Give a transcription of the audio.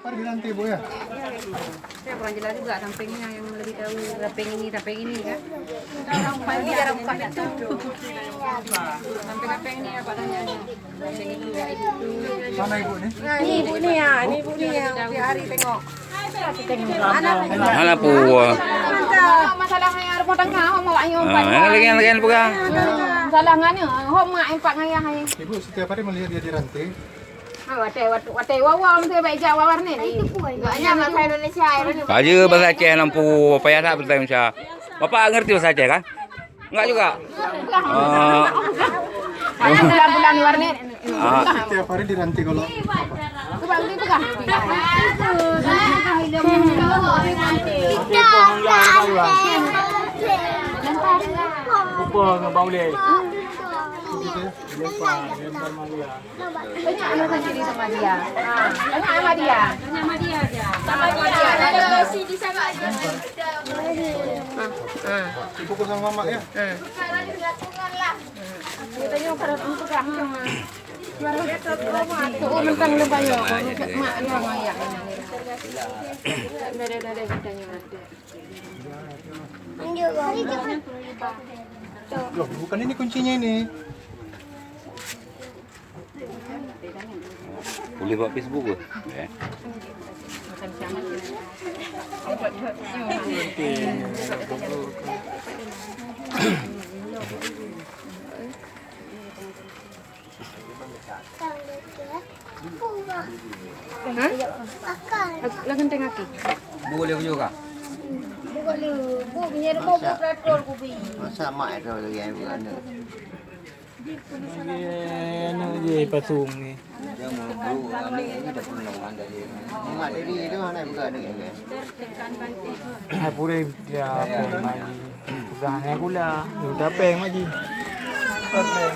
hari nanti Bu ya? Saya kurang jelas juga sampingnya yang lebih tahu samping ini kan. Pagi jarang buka itu. Samping ini apa tanya? Samping ini ya itu. Mana ibu nih? Nah ini ibu nih ya, ini ibu nih yang tiap hari tengok. Mana pu? Masalahnya rumah tangga mau ayo Lagi pegang. Masalahnya hom mak empat ngayah ai. Ibu setiap hari melihat dia dirantai. Wate wawam tu baik Jawa warna ni. Banyak bahasa Indonesia ini. Kaji bahasa Aceh nampu payah tak betul Indonesia. Bapak ngerti bahasa Aceh kan? Enggak juga. Bulan-bulan warna. Setiap hari dirantai kalau Tu bang tu kah? Lupa dengan Bang Ulay. Banyak anak sendiri sama dia. Banyak sama dia. Sama dia aja. Sama dia. Ada si di sana aja. dipukul sama mama ya? Katanya pada untuk kamu. Tuh mentang lu bayo. Mak lu ngayak. Dari katanya ada. Loh, bukan ini kuncinya ini. Boleh buat Facebook ke? Lagan tengah ki. Boleh juga. Bu punya rumah bu petrol bu bi. Masa mak itu lagi yang bukan ni. Anak je pasung ni. Dia mau bulu ambil ini dah pernah mandai dia. Mak tadi itu mana bukan ni kan? Hai pure dia peng maji. Dah ni gula. Dah peng maji. Peng.